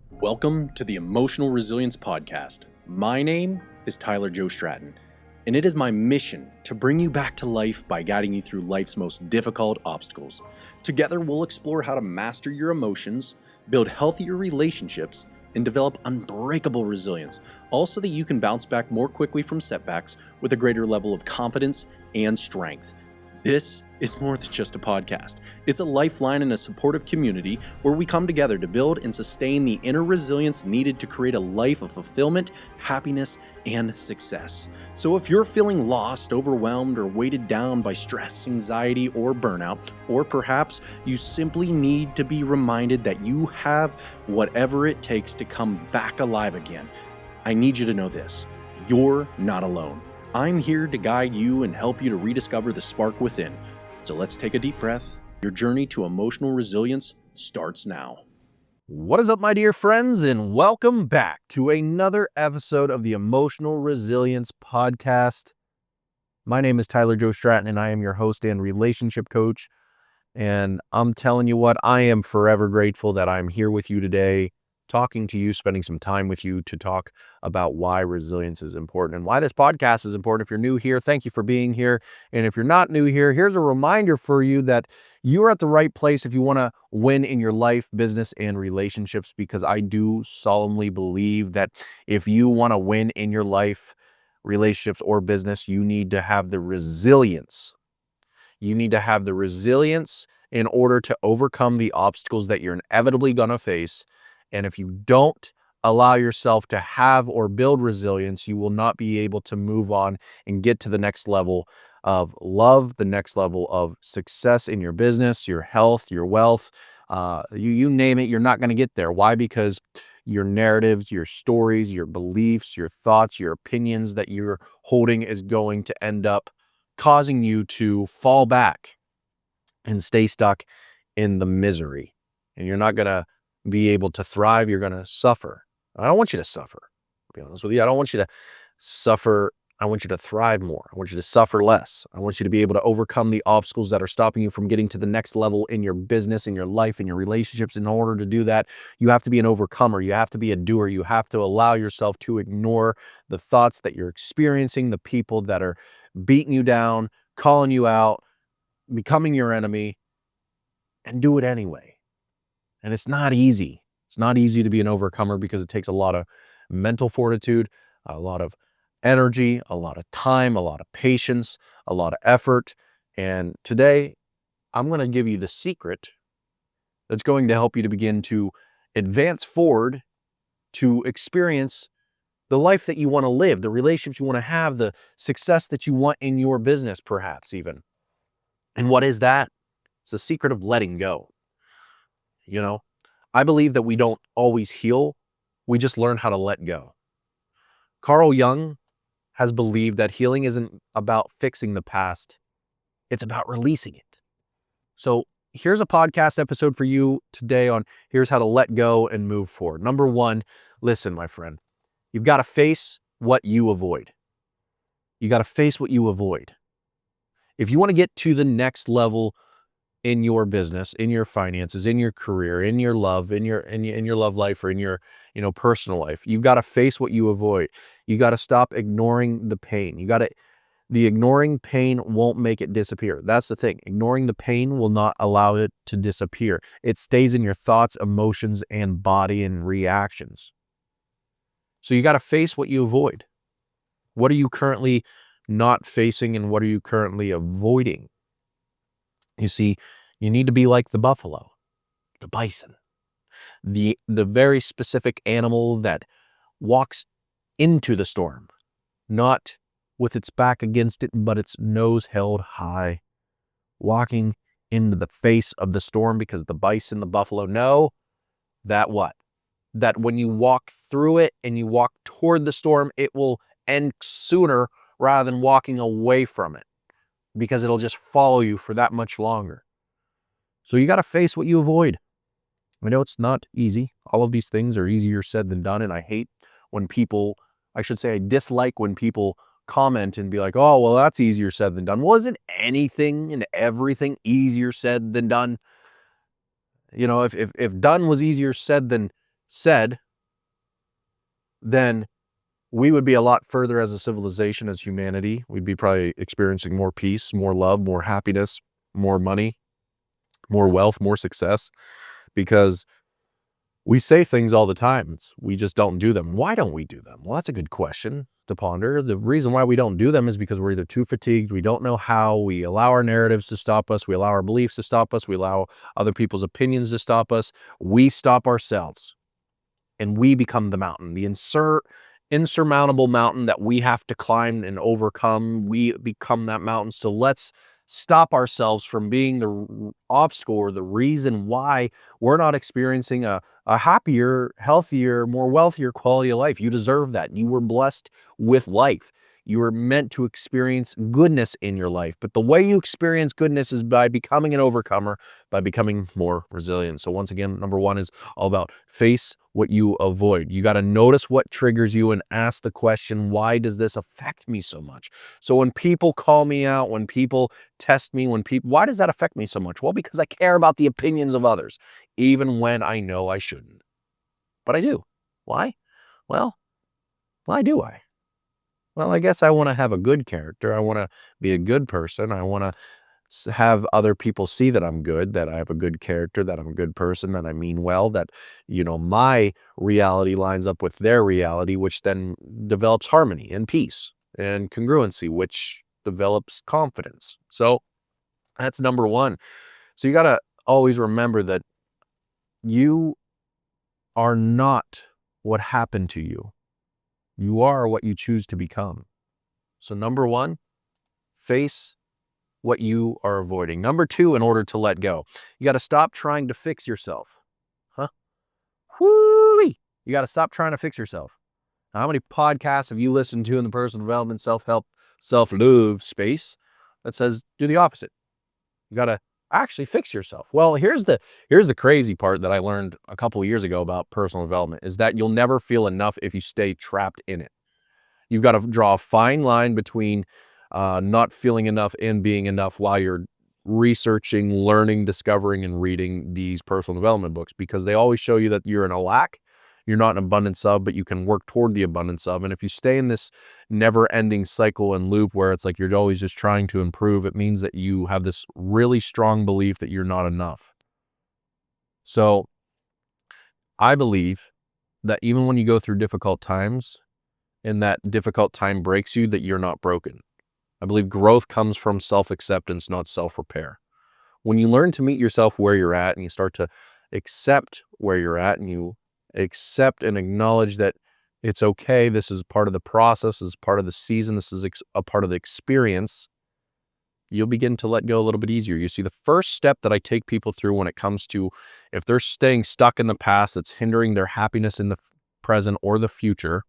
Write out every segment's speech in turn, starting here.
Welcome to the Emotional Resilience Podcast. My name is Tylerjoestratton, and it is my mission to bring you back to life by guiding you through life's most difficult obstacles. Together, we'll explore how to master your emotions, build healthier relationships, and develop unbreakable resilience, all so that you can bounce back more quickly from setbacks with a greater level of confidence and strength. This is more than just a podcast. It's a lifeline and a supportive community where we come together to build and sustain the inner resilience needed to create a life of fulfillment, happiness, and success. So if you're feeling lost, overwhelmed, or weighted down by stress, anxiety, or burnout, or perhaps you simply need to be reminded that you have whatever it takes to come back alive again, I need you to know this: you're not alone. I'm here to guide you and help you to rediscover the spark within. So let's take a deep breath. Your journey to emotional resilience starts now. What is up, my dear friends, and welcome back to another episode of the Emotional Resilience Podcast. My name is Tylerjoestratton, and I am your host and relationship coach. And I'm telling you what, I am forever grateful that I'm here with you today, talking to you, spending some time with you to talk about why resilience is important and why this podcast is important. If you're new here, thank you for being here. And if you're not new here, here's a reminder for you that you're at the right place if you want to win in your life, business, and relationships, because I do solemnly believe that if you want to win in your life, relationships, or business, you need to have the resilience. You need to have the resilience in order to overcome the obstacles that you're inevitably going to face. And if you don't allow yourself to have or build resilience, you will not be able to move on and get to the next level of love, the next level of success in your business, your health, your wealth, you name it, you're not going to get there. Why? Because your narratives, your stories, your beliefs, your thoughts, your opinions that you're holding is going to end up causing you to fall back and stay stuck in the misery. And you're not going to be able to thrive. You're going to suffer. I don't want you to suffer, to be honest with you. I don't want you to suffer. I want you to thrive more. I want you to suffer less. I want you to be able to overcome the obstacles that are stopping you from getting to the next level in your business, in your life, in your relationships. In order to do that, you have to be an overcomer. You have to be a doer. You have to allow yourself to ignore the thoughts that you're experiencing, the people that are beating you down, calling you out, becoming your enemy, and do it anyway. And it's not easy. It's not easy to be an overcomer because it takes a lot of mental fortitude, a lot of energy, a lot of time, a lot of patience, a lot of effort. And today, I'm going to give you the secret that's going to help you to begin to advance forward to experience the life that you want to live, the relationships you want to have, the success that you want in your business, perhaps even. And what is that? It's the secret of letting go. You know, I believe that we don't always heal. We just learn how to let go. Carl Jung has believed that healing isn't about fixing the past. It's about releasing it. So here's a podcast episode for you today on here's how to let go and move forward. Number one, listen, my friend, you've got to face what you avoid. You got to face what you avoid. If you want to get to the next level in your business, in your finances, in your career, in your love, in your love life, or in your personal life, you've got to face what you avoid. You got to stop ignoring the pain. The ignoring pain won't make it disappear. That's the thing. Ignoring the pain will not allow it to disappear. It stays in your thoughts, emotions, and body and reactions. So you got to face what you avoid. What are you currently not facing, and what are you currently avoiding? You see, you need to be like the buffalo, the bison, the very specific animal that walks into the storm, not with its back against it, but its nose held high, walking into the face of the storm, because the bison, the buffalo know that what? That when you walk through it and you walk toward the storm, it will end sooner rather than walking away from it, because it'll just follow you for that much longer. So you got to face what you avoid. I know it's not easy. All of these things are easier said than done. And I hate when people, I dislike when people comment and be like, oh, well, that's easier said than done. Well, isn't anything and everything easier said than done? If done was easier said than said, then we would be a lot further as a civilization, as humanity. We'd be probably experiencing more peace, more love, more happiness, more money, more wealth, more success, because we say things all the time. We just don't do them. Why don't we do them? Well, that's a good question to ponder. The reason why we don't do them is because we're either too fatigued, we don't know how, we allow our narratives to stop us, we allow our beliefs to stop us, we allow other people's opinions to stop us. We stop ourselves, and we become the mountain, the insurmountable mountain that we have to climb and overcome. We become that mountain. So let's stop ourselves from being the obstacle or the reason why we're not experiencing a happier, healthier, more wealthier quality of life. You deserve that. You were blessed with life. You were meant to experience goodness in your life. But the way you experience goodness is by becoming an overcomer, by becoming more resilient. So once again, number one is all about face what you avoid. You got to notice what triggers you and ask the question, why does this affect me so much? So when people call me out, when people test me, why does that affect me so much? Well, because I care about the opinions of others, even when I know I shouldn't. But I do. Why? Well, why do I? Well, I guess I want to have a good character. I want to be a good person. I want to have other people see that I'm good, that I have a good character, that I'm a good person, that I mean well, that, my reality lines up with their reality, which then develops harmony and peace and congruency, which develops confidence. So that's number one. So you got to always remember that you are not what happened to you. You are what you choose to become. So number one, face what you are avoiding. Number two, in order to let go, you got to stop trying to fix yourself. Huh? Whoo-wee. You got to stop trying to fix yourself. Now, how many podcasts have you listened to in the personal development, self-help, self-love space that says do the opposite? You got to actually fix yourself. Well, here's the crazy part that I learned a couple of years ago about personal development is that you'll never feel enough if you stay trapped in it. You've got to draw a fine line between not feeling enough and being enough while you're researching, learning, discovering, and reading these personal development books, because they always show you that you're in a lack, you're not in abundance of, but you can work toward the abundance of. And if you stay in this never-ending cycle and loop where it's like you're always just trying to improve, it means that you have this really strong belief that you're not enough. So I believe that even when you go through difficult times and that difficult time breaks you, that you're not broken. I believe growth comes from self-acceptance, not self-repair. When you learn to meet yourself where you're at and you start to accept where you're at and you accept and acknowledge that it's okay, this is part of the process, this is part of the season, this is a part of the experience, you'll begin to let go a little bit easier. You see, the first step that I take people through when it comes to if they're staying stuck in the past that's hindering their happiness in the present or the future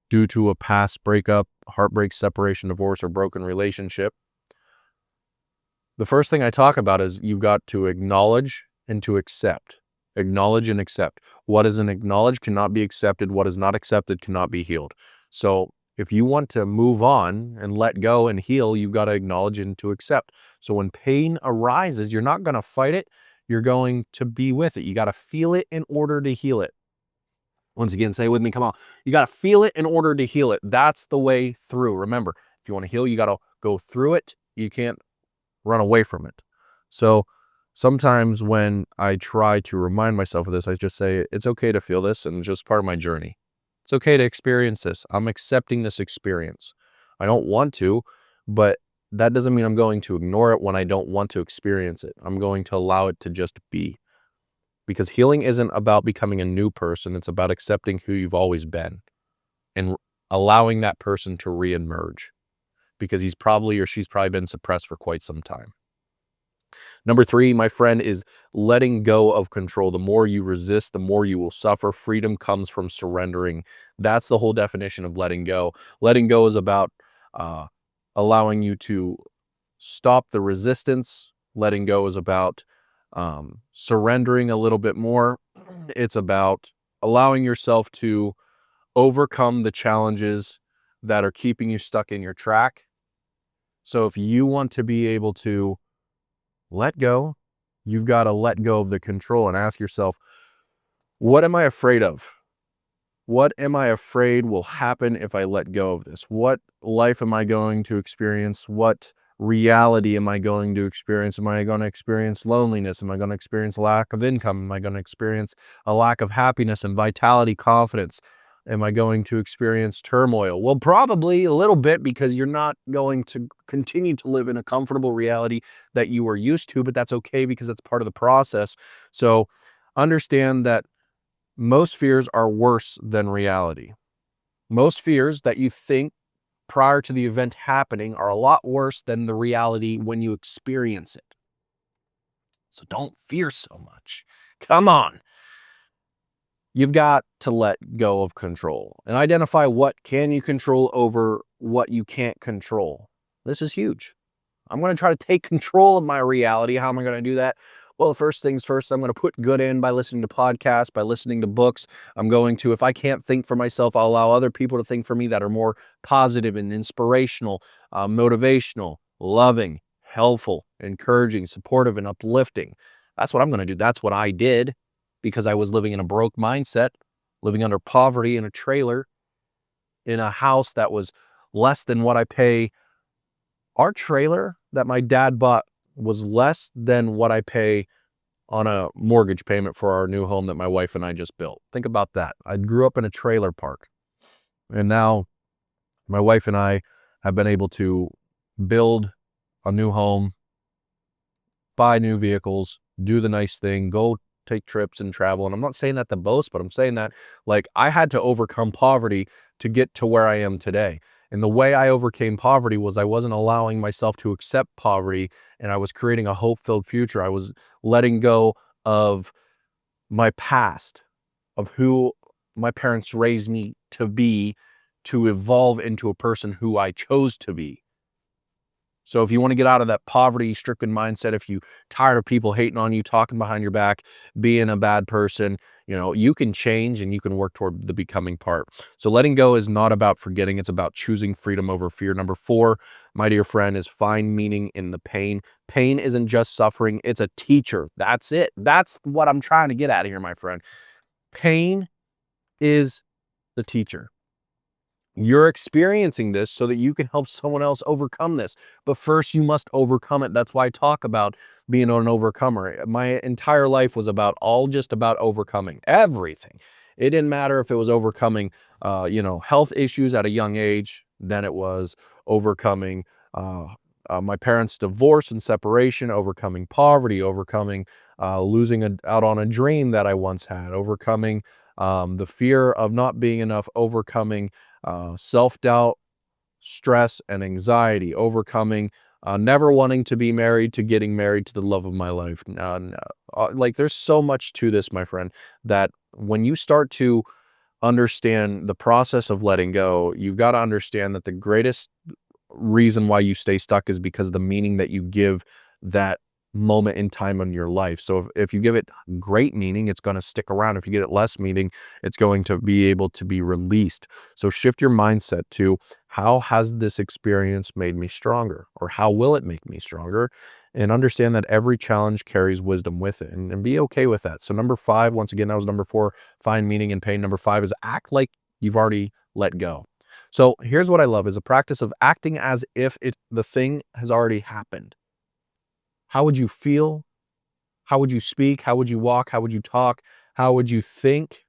due to a past breakup, heartbreak, separation, divorce, or broken relationship, the first thing I talk about is you've got to acknowledge and to accept. Acknowledge and accept. What isn't acknowledged cannot be accepted. What is not accepted cannot be healed. So if you want to move on and let go and heal, you've got to acknowledge and to accept. So when pain arises, you're not going to fight it. You're going to be with it. You got to feel it in order to heal it. Once again, say it with me, come on. You got to feel it in order to heal it. That's the way through. Remember, if you want to heal, you got to go through it. You can't run away from it. So sometimes when I try to remind myself of this, I just say, it's okay to feel this and it's just part of my journey. It's okay to experience this. I'm accepting this experience. I don't want to, but that doesn't mean I'm going to ignore it when I don't want to experience it. I'm going to allow it to just be. Because healing isn't about becoming a new person. It's about accepting who you've always been and allowing that person to reemerge, because he's probably or she's probably been suppressed for quite some time. Number three, my friend, is letting go of control. The more you resist, the more you will suffer. Freedom comes from surrendering. That's the whole definition of letting go. Letting go is about allowing you to stop the resistance. Letting go is about surrendering a little bit more. It's about allowing yourself to overcome the challenges that are keeping you stuck in your track. So if you want to be able to let go, you've got to let go of the control and ask yourself, What am I afraid of? What am I afraid will happen if I let go of this? What life am I going to experience? What reality am I going to experience? Am I going to experience loneliness? Am I going to experience lack of income? Am I going to experience a lack of happiness and vitality, confidence? Am I going to experience turmoil? Well, probably a little bit, because you're not going to continue to live in a comfortable reality that you were used to, but that's okay because that's part of the process. So understand that most fears are worse than reality. Most fears that you think prior to the event happening are a lot worse than the reality when you experience it. So don't fear so much. Come on. You've got to let go of control and identify what can you control over what you can't control. This is huge. I'm going to try to take control of my reality. How am I going to do that? Well, first things first, I'm going to put good in by listening to podcasts, by listening to books. I'm going to, if I can't think for myself, I'll allow other people to think for me that are more positive and inspirational, motivational, loving, helpful, encouraging, supportive, and uplifting. That's what I'm going to do. That's what I did, because I was living in a broke mindset, living under poverty in a trailer, in a house that was less than what I pay. Our trailer that my dad bought was less than what I pay on a mortgage payment for our new home that my wife and I just built. Think about that. I grew up in a trailer park, and now my wife and I have been able to build a new home, buy new vehicles, do the nice thing, go take trips and travel. And I'm not saying that to boast, but I'm saying that, like, I had to overcome poverty to get to where I am today. And the way I overcame poverty was I wasn't allowing myself to accept poverty, and I was creating a hope-filled future. I was letting go of my past, of who my parents raised me to be, to evolve into a person who I chose to be. So if you want to get out of that poverty-stricken mindset, if you tired of people hating on you, talking behind your back, being a bad person, you can change and you can work toward the becoming part. So letting go is not about forgetting. It's about choosing freedom over fear. Number 4, my dear friend, is find meaning in the pain. Pain isn't just suffering. It's a teacher. That's it. That's what I'm trying to get at here, my friend. Pain is the teacher. You're experiencing this so that you can help someone else overcome this. But first, you must overcome it. That's why I talk about being an overcomer. My entire life was just about overcoming everything. It didn't matter if it was overcoming, health issues at a young age. Then it was overcoming my parents' divorce and separation, overcoming poverty, overcoming losing out on a dream that I once had, overcoming the fear of not being enough, overcoming self-doubt, stress, and anxiety, overcoming never wanting to be married to getting married to the love of my life. There's so much to this, my friend, that when you start to understand the process of letting go, you've got to understand that the greatest reason why you stay stuck is because of the meaning that you give that moment in time in your life. So if you give it great meaning, it's going to stick around. If you get it less meaning, it's going to be able to be released. So shift your mindset to, how has this experience made me stronger, or how will it make me stronger? And understand that every challenge carries wisdom with it, and be okay with that. So number 5, once again, that was number 4, find meaning in pain. Number 5 is act like you've already let go. So here's what I love, is a practice of acting as if the thing has already happened. How would you feel? How would you speak? How would you walk? How would you talk? How would you think?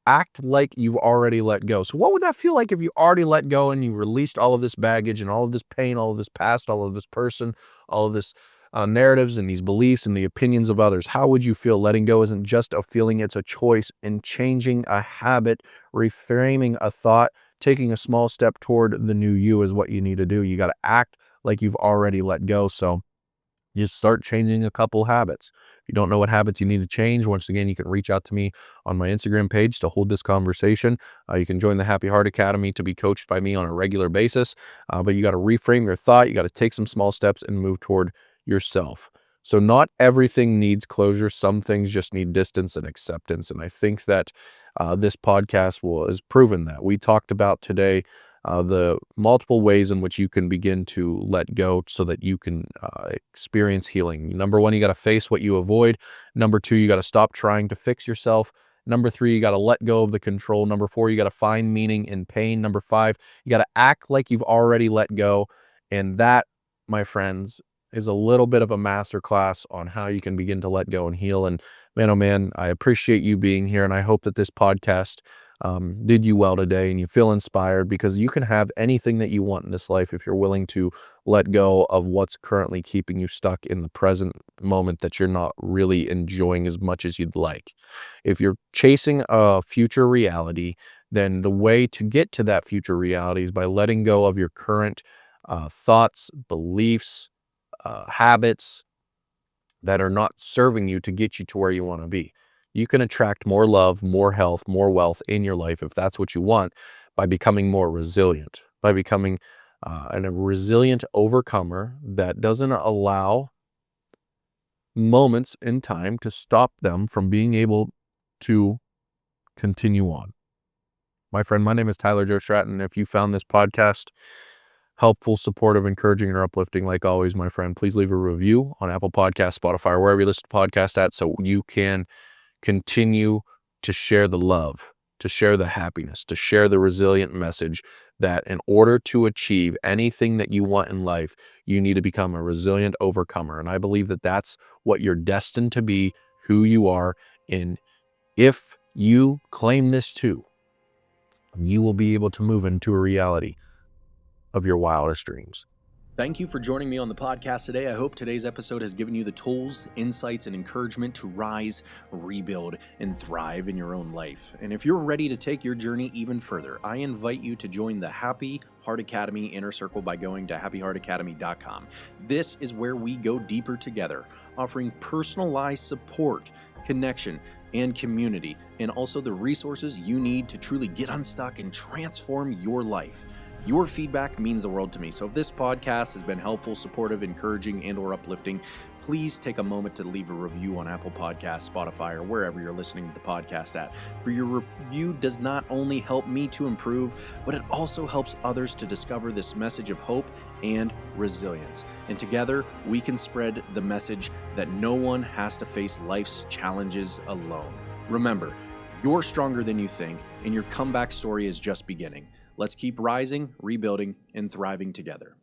Act like you've already let go. So what would that feel like if you already let go and you released all of this baggage and all of this pain, all of this past, all of this person, all of this narratives and these beliefs and the opinions of others? How would you feel? Letting go isn't just a feeling, it's a choice. And changing a habit, reframing a thought, taking a small step toward the new you is what you need to do. You got to act like you've already let go. So just start changing a couple habits. If you don't know what habits you need to change, once again, you can reach out to me on my Instagram page to hold this conversation. You can join the Happy Heart Academy to be coached by me on a regular basis. But you got to reframe your thought. You got to take some small steps and move toward yourself. So not everything needs closure. Some things just need distance and acceptance. And I think that this podcast has proven that. We talked about today the multiple ways in which you can begin to let go so that you can experience healing. Number 1, you got to face what you avoid. Number 2, you got to stop trying to fix yourself. Number 3, you got to let go of the control. Number 4, you got to find meaning in pain. Number 5, you got to act like you've already let go. And that, my friends, is a little bit of a masterclass on how you can begin to let go and heal. And man, oh man, I appreciate you being here. And I hope that this podcast did you well today and you feel inspired, because you can have anything that you want in this life if you're willing to let go of what's currently keeping you stuck in the present moment that you're not really enjoying as much as you'd like. If you're chasing a future reality, then the way to get to that future reality is by letting go of your current thoughts, beliefs, habits that are not serving you to get you to where you want to be. You can attract more love, more health, more wealth in your life, if that's what you want, by becoming more resilient, by becoming a resilient overcomer that doesn't allow moments in time to stop them from being able to continue on. My friend, my name is Tylerjoestratton. If you found this podcast helpful, supportive, encouraging, or uplifting, like always, my friend, please leave a review on Apple Podcasts, Spotify, or wherever you listen to podcasts at, so you can continue to share the love, to share the happiness, to share the resilient message that in order to achieve anything that you want in life, you need to become a resilient overcomer. And I believe that that's what you're destined to be, who you are. And if you claim this too, you will be able to move into a reality of your wildest dreams. Thank you for joining me on the podcast today. I hope today's episode has given you the tools, insights, and encouragement to rise, rebuild, and thrive in your own life. And if you're ready to take your journey even further, I invite you to join the Happy Heart Academy Inner Circle by going to happyheartacademy.com. This is where we go deeper together, offering personalized support, connection, and community, and also the resources you need to truly get unstuck and transform your life. Your feedback means the world to me. So if this podcast has been helpful, supportive, encouraging, and or uplifting, please take a moment to leave a review on Apple Podcasts, Spotify, or wherever you're listening to the podcast at. For your review does not only help me to improve, but it also helps others to discover this message of hope and resilience. And together, we can spread the message that no one has to face life's challenges alone. Remember, you're stronger than you think, and your comeback story is just beginning. Let's keep rising, rebuilding, and thriving together.